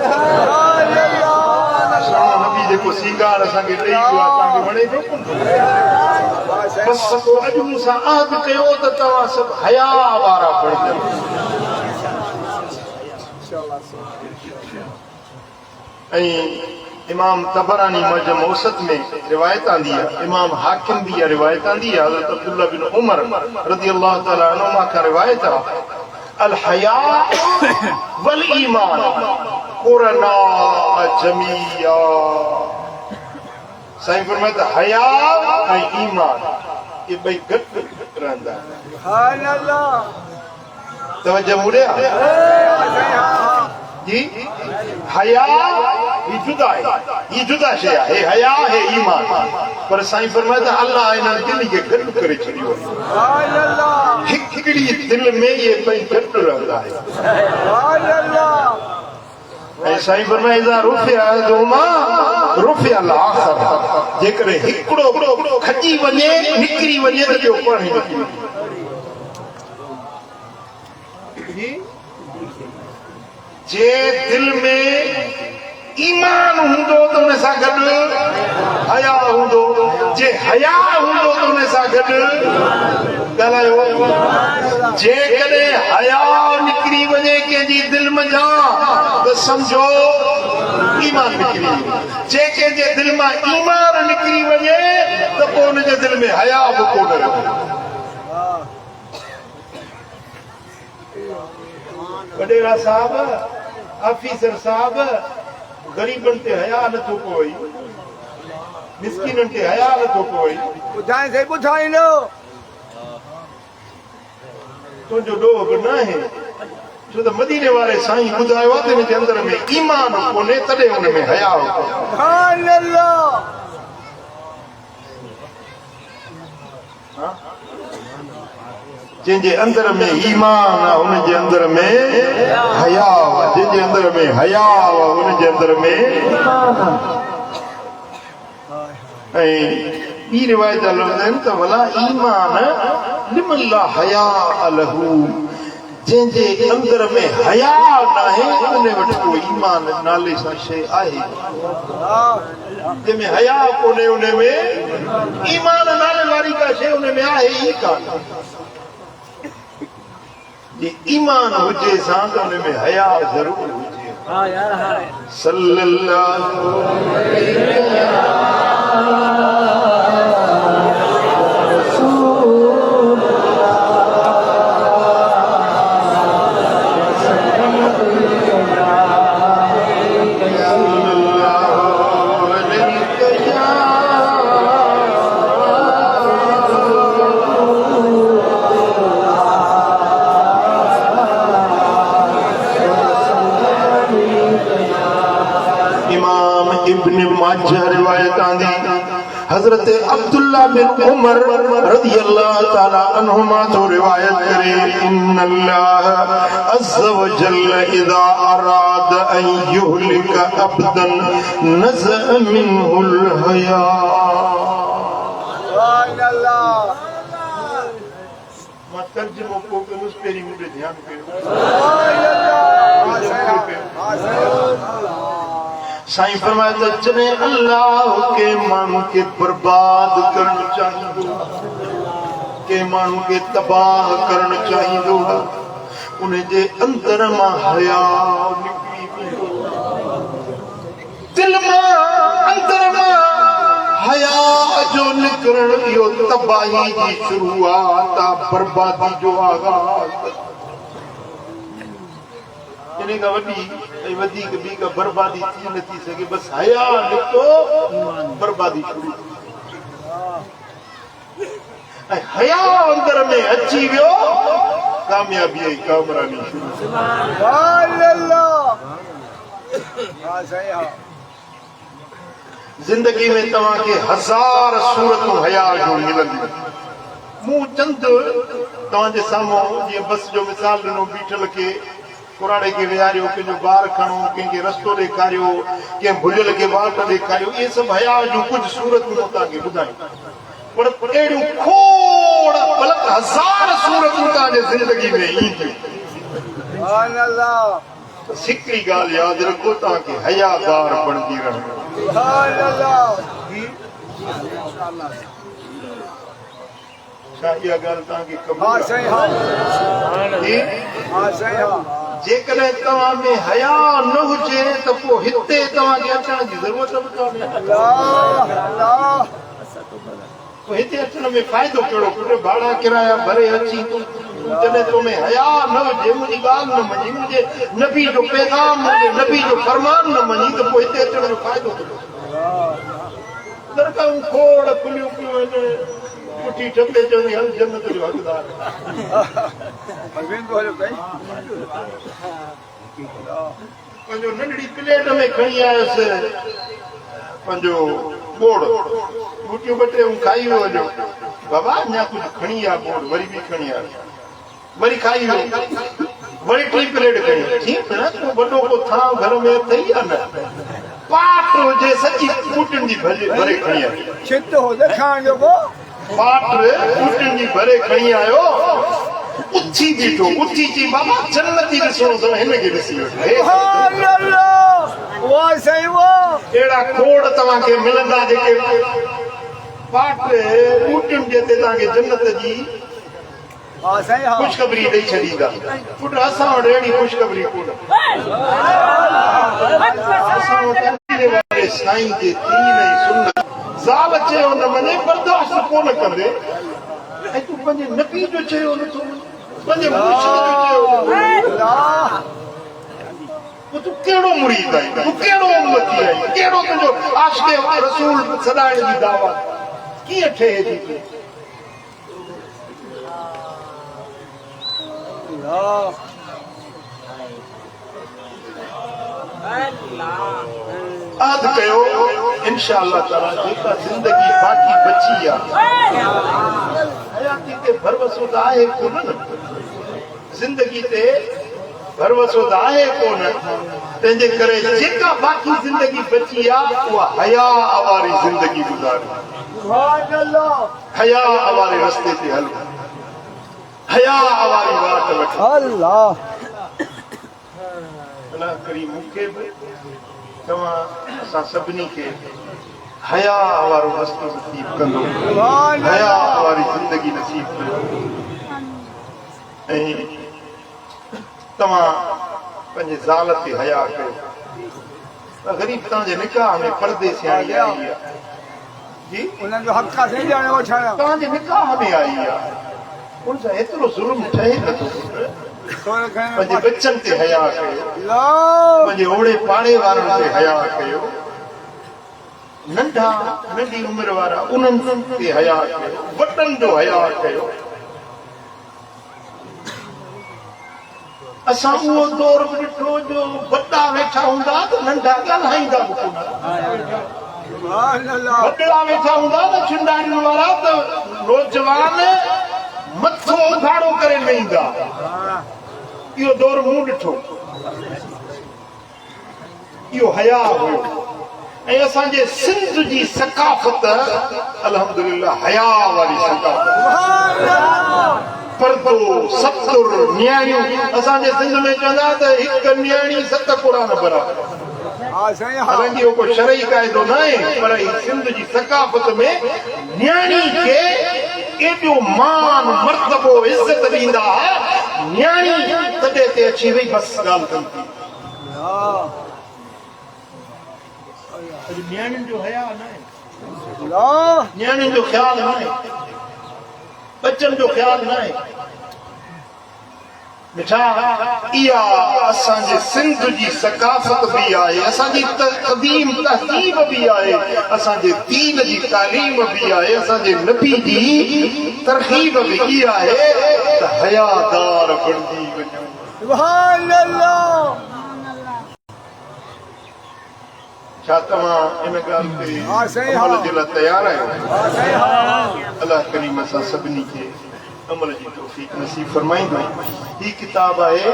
नबी जेको सिंगार असांखे ॾेई वियो आहे तव्हांखे वणे थो बसि अॼु मूंसां आद कयो त तव्हां सभु हया वारा पढ़जो ऐं इमाम तबरानी मजम औसत में रिवायत आंदी आहे इमाम हाकिम भी रिवायत आंदी आहे हज़रत अब्दुल्लाह बिन उमर रज़ी अल्लाह तआला अन्हुमा का रिवायत आहे अल हया वल ईमान कुरना जमिया साईं फरमाए हया ऐं ईमान ये ॿई गॾु रहंदा सुभान अल्लाह तवज्जो मुड़िया जी हया ही जुदा है ये जुदा शय है हया है ईमान पर साईं फरमाए त अल्लाह इन दिल खे गॾु करे छॾियो सुभान अल्लाह हिकिड़ी दिल में ये ॿई गॾु रहंदा है सुभान अल्लाह ऐं साईं फरमाए इज़ा रुफ़िया दोमा रुफ़िया अल आख़र जेकॾहिं हिकिड़ो खॼी वञे निकिरी वञे त ॿियो पाण ई निकिरी जे दिल में ईमान हूंदो त उन सां गॾु हया हूंदो जे हया हूंदो त उन सां गॾु ॻाल्हायो जेकॾहिं हया निकिरी वञे कंहिंजी दिल मंझां त सम्झो ईमान निकिरी जे कंहिंजे दिल मां ईमान निकिरी वञे त पोइ उनजे दिल में हया बि कोन रहे वडेरा साहब ऑफिसर साहब गरीबन ते हया नथो कोई मिस्किनन ते हया नथो कोई ॿुधाए सही ॿुधाई न तुंहिंजो ॾोह बि न आहे छो त मदीने वारे साईं ॿुधायो आहे त हिन जे अंदर में ईमान कोन्हे तॾहिं हुन में हया सुभान अल्लाह जंहिंजे अंदर में ईमान आहे हुनजे अंदर में हया जंहिंजे अंदर में हया हुनजे अंदर में ऐं ॿी रिवायत लफ़्ज़ आहिनि त भला ईमान लिमन ला हया लहू जंहिंजे अंदर में हया न आहे उन वटि को ईमान नाले सां शइ आहे जंहिंमें हया कोन्हे उन में ईमान नाले वारी का शइ उन में आहे ई कान जे ईमान हुजे सां त उन में हया ज़रूर हुजे सल्लल्लाहु रिवायत आंदी हजरत अब्दुल्ला बिन उमर रज़ियल्लाहु ताला अन्हुमा तो रिवायत करे इन्नल्लाह अज़्ज़ व जल्ल इज़ा अराद अन युहलिक अब्दन नज़अ मिनहुल हया। सुभान अल्लाह। मैं तर्जुमो को उस पेरी मुझे ध्यान करो। सुभान अल्लाह। साईं फरमाया जने अल्लाह के मानू के बर्बाद करना चाहिए के मानू के तबाह करना चाहिए उन्हें जे अंदर मां हया निकली दिल मां अंदर मां हया जो निकरण यो तबाही की शुरुआत बर्बादी जो आगाज इन्हें का वधी कभी का बर्बादी थी न थी सके बस हया निकतो बर्बादी शुरू हया अंदर में अची वियो कामयाबी आई कामरानी शुरू। सुभान अल्लाह। हां सही है। जिंदगी में तवा के हजार सूरतों हया जो मिलंदी मु चंद तवा जे सामो ये बस जो मिसाल दिनो बीठल के पुराणे के विहारियो के जो बार खणो के रस्तो ॾेखारियो के भुलियल के बाट ॾेखारियो ये सब हया जो कुछ सूरत में होता के बुधाई पर एड़ू खोड़ बल्कि हजार सूरत होता जे जिंदगी में ई थी। सुभान अल्लाह। सिकरी गाल याद रखो ताकि हयादार बनती रहे। सुभान अल्लाह। शाहिया गाल ताकि कबूल। हां सही हां जी हां सही हां। जेकॾहिं तव्हां में हया न हुजे त पोइ हिते तव्हांखे अचण जी ज़रूरत बि कोन्हे। हिते अचण में फ़ाइदो कहिड़ो पुटु भाड़ा किराया भरे अची जॾहिं तोमें हया न हुजे मुंहिंजी ॻाल्हि न मञी मुंहिंजे नबी जो पैगाम मुंहिंजे नबी जो फरमान न मञी त पोइ हिते अचण जो फ़ाइदो कहिड़ो। दरगाहूं खोड़ खुलियूं पियूं आहिनि पुठी ठपे चवंदी हल जन्नत जो हक़दार पंहिंजो नंढड़ी प्लेट में खणी आयुसि पंहिंजो बोड़ बूटियूं ॿ टे खाई वियो वञो बाबा अञा कुझु खणी आहे बोड़ वरी बि खणी आयो वरी खाई वियो वरी टी प्लेट खणी ठीक न तूं वॾो को थां घर में अथई या न पाट हुजे सची बूटियुनि जी भरे खणी आयो छित हुजे खाइण जो को पाट बूटियुनि जी भरे खणी आयो उथी बीठो उथी जी बाबा जन्नती ॾिसणो अथव हिनखे ॾिसी वठो वाह सही वाह अहिड़ा खोड़ तव्हांखे मिलंदा जेके पाट बूटियुनि जे ते तव्हांखे जन्नत जी ख़ुशख़बरी ॾेई छॾींदा पुट असां वटि अहिड़ी ख़ुशख़बरी कोन्हे साईं जे दीन ऐं सुन्नत ज़ाल चयो न मञे बर्दाश्त कोन कंदे ऐं तूं पंहिंजे नबी जो चयो नथो पंहिंजे मुर्शिद जो चयो तूं कहिड़ो मुरीद आहीं तूं कहिड़ो उम्मती आहीं कहिड़ो तुंहिंजो आशिक़ रसूल सदाइण जी दावत कीअं ठहे थी आद कयो इंशाअल्लाह ताला जेका जिंदगी बाकी बची आहे हयाती ते भरवसो त आहे कोन न जिंदगी ते भरवसो त आहे कोन तंहिंजे करे जेका बाकी जिंदगी बची आहे उहा हया वारी जिंदगी गुज़ारे सुभान अल्लाह हया वारे रस्ते ते हल हया वारी बात वठ अल्लाह अल्लाह करीम मूंखे बि तव्हां असां सभिनी खे हया वारो रस्तो नसीब कंदो हया वारी ज़िंदगी नसीब कंदो ऐं तव्हां पंहिंजे ज़ाल ते हया कयो गरीब तव्हांजे निकाह में पर्दे से आई आहे जी उन्हनि जो हक़ आहे साईं ॼाणे वठण तव्हांजे निकाह में आई आहे उन सां एतिरो ज़ुल्म ठहे नथो पंहिंजे बचनि ते हया कयो पंहिंजे ओड़े पाड़े वारनि ते हया कयो नंढी उमिरि वारा उन्हनि ते हया कयो वॾनि जो हया कयो असां उहो दौर बि ॾिठो जो वॾा वेठा हूंदा त नंढा ॻाल्हाईंदा बि कोन वॾड़ा वेठा हूंदा त छिंडाणियुनि वारा त नौजवान मथो उघाड़ो करे न ईंदा इहो दौर मूं ॾिठो इहो हया हुयो ऐं असांजे सिंध जी सकाफ़त अल्हम्दुलिल्लाह हया वारी सकाफ़त पर्दो सतुर न्याणियूं असांजे सिंध में चवंदा त हिकु न्याणी 7 क़ुरान बराबरि हालांकि वो कोई शरई क़ाइदो न आहे पर सिंध जी सकाफ़त में न्याणी खे एॾो मान मर्तबो इज़त ॾींदा न्याणी तॾहिं ते अची वई बसि ॻाल्हि कनि थी न्याणियुनि जो हया न आहे न्याणियुनि जो ख़्यालु न आहे बच्चनि जो ख़्यालु न आहे मिठा इहा असांजे सिंध जी सकाफ़त बि आहे असांजी क़दीम तहज़ीब बि आहे असांजे दीन जी तालीम बि आहे असांजे नबी जी तरग़ीब बि इहा आहे त हयादार बणिजी वञो सुभान अल्लाह छा तव्हां इन ॻाल्हि ते अमल जे लाइ तयारु आहियो अलाह करीम असां सभिनी खे अमल जी तौफ़ीक़ नसीब फरमाईंदो ही किताब आहे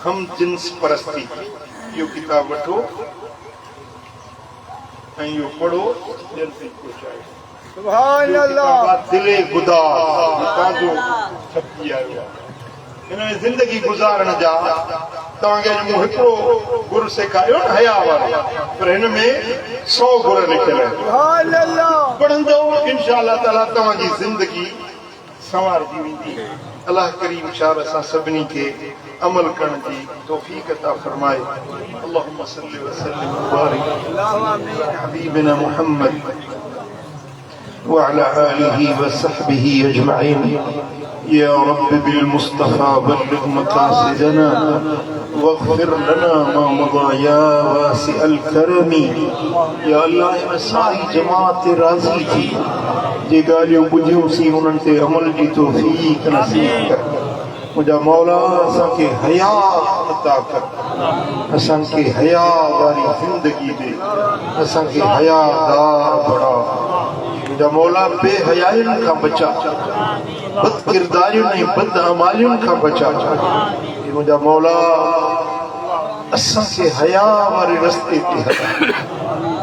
हम जिन्स परस्ती इहो किताब वठो ऐं इहो पढ़ो ॿियनि ताईं पहुचायो सुभान अल्लाह दिले गुदार तव्हांजो छपजी आयो आहे हिन में ज़िंदगी गुज़ारण जा तव्हांखे मूं हिकिड़ो गुर सेखारियो न हया वारो पर हिन में 100 गुर लिखियल आहिनि सुभान अल्लाह पढ़ंदो इंशाअल्लाह ताला तव्हांजी ज़िंदगी संवारजी वेंदी अल्लाह करीम शाह असां सभिनी खे अमल करण जी तौफ़ीक़ अता फरमाए अल्लाहुम्मा सल्लि व सल्लिम व बारिक अला हबीबिना मुहम्मद وعلى آله وصحبه أجمعين يا رب بالمصطفى بلغ مقاصدنا واغفر لنا ما مضى يا واسع الكرم يا الله مسائی جماعت راضی تھی جے ڳالهيون ٻڌيون سی انهن تي عمل جي توفيق نصيب کر मुंहिंजा मौला असांखे हया अता कर असांखे हया वारी ज़िंदगी ॾे असांखे हयादार बणा मुंहिंजा मौला बेहयायुनि खां बचा बद किरदारियुनि ऐं बद अमालियुनि खां बचा मुंहिंजा मौला असांखे हया वारे रस्ते ते हला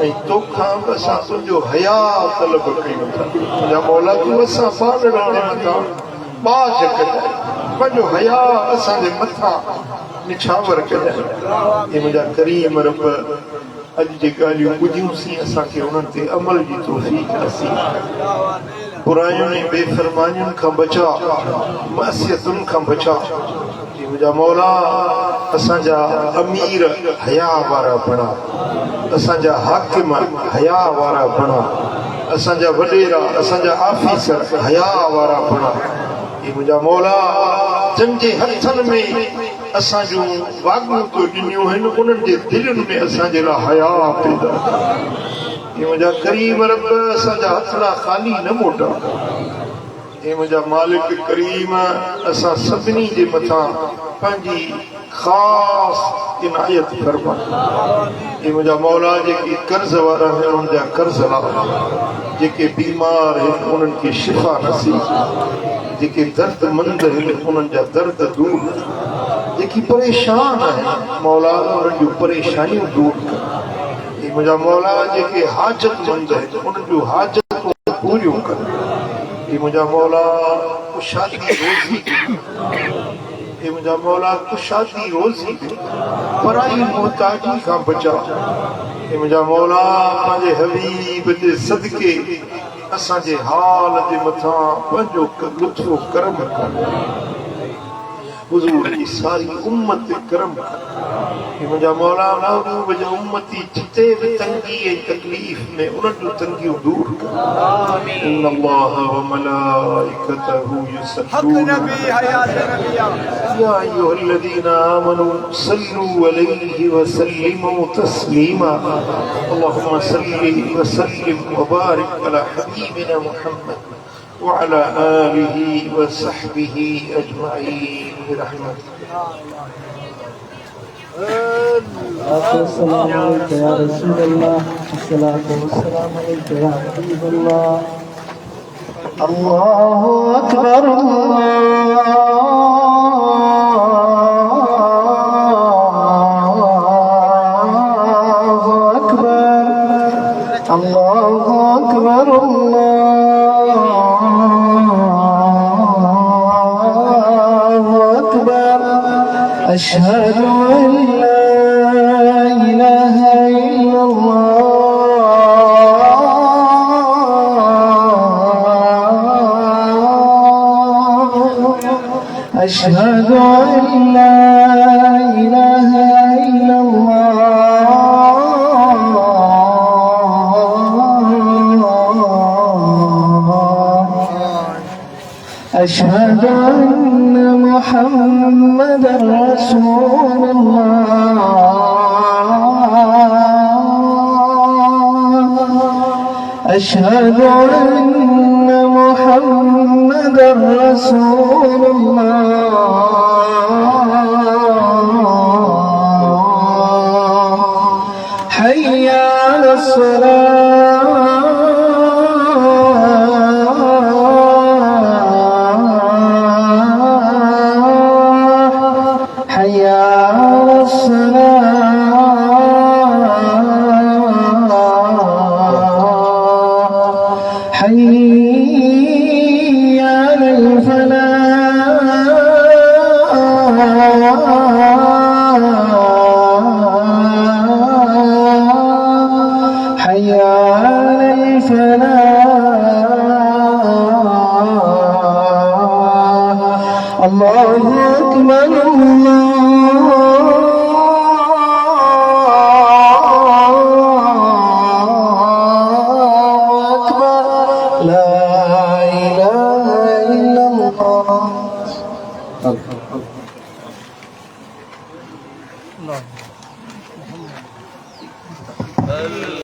ऐं तोखां बि असां तुंहिंजो हया तलब कयूं था मुंहिंजा मौला तूं असां पालण नथा बाज कजाए पंहिंजो हया असांजे मथां निछावर कजाए हे मुंहिंजा करीम रब अॼु जे ॻाल्हियूं ॿुधियूंसीं असांखे उन्हनि ते अमल जी तौफ़ीक़ नसीब बुरायुनि ऐं बेफ़रमानियुनि खां बचा मअसियतुनि खां बचा मुंहिंजा मौला असांजा अमीर हया वारा बणा असांजा हाकिम हया वारा बणा असांजा वॾेरा असांजा ऑफिसर हया वारा बणा हे मुंहिंजा मौला जंहिंजे हथनि में असां जूं वाॻूं तो ॾिनियूं आहिनि उन्हनि जे दिलनि में असांजे लाइ हया पैदा हे मुंहिंजा करीम रब असांजा हथ लाइ ख़ाली न मोटा हे मुंहिंजा मालिक करीम असां सभिनी जे मथां पंहिंजी ख़ासि इनायत फरमा हे मुंहिंजा मौला जेके कर्ज़ वारा आहिनि उन्हनि जा कर्ज़ ला जेके बीमार आहिनि उन्हनि खे शिफ़ा नसीब जेके दर्दमंद आहिनि उन्हनि जा दर्द दूर जेकी परेशान आहिनि मौला उन्हनि जूं परेशानियूं दूर कर हे मुंहिंजा मौला जेके हाजतमंद आहिनि उन्हनि जूं हाजतूं पूरियूं कर हे मुंहिंजा मौला कुशादी रोज़ी हे मुंहिंजा मौला कुशादी रोज़ी पराई मोहताजी खां बचा हे मुंहिंजा मौला पंहिंजे हबीब जे सदके असांजे हाल जे मथां पंहिंजो लुत्फ़ो करम कर हुजूर की सारी उम्मत पे करम कि मुझा मौला महबूब जो उम्मती जिते भी तंगी है तकलीफ में उन्हें तंगी दूर कर इन्नल्लाह व मलाइकतहु हक युसल्लून नबी हयात नबिया या अय्युहल्लज़ीना आमनू सल्लू अलैहि व सल्लिमू तस्लीमा अल्लाहुम्मा सल्लि व सल्लिम व बारिक अला हबीबिना मुहम्मद وعلى آله وصحبه أجمعين برحمتك السلام عليك يا رسول الله الصلاة والسلام عليك يا حبيب الله الله أكبر الله أكبر الله أكبر الله أكبر أشهد أن لا إله إلا الله أشهد أن لا إله إلا الله أشهد أن محمدا رسول الله أشهد أن محمدا رسول الله حي على الصلاة حي على الصلاة حي على الفلاح حي على الفلاح الله أكبر الله أكبر لا إله إلا الله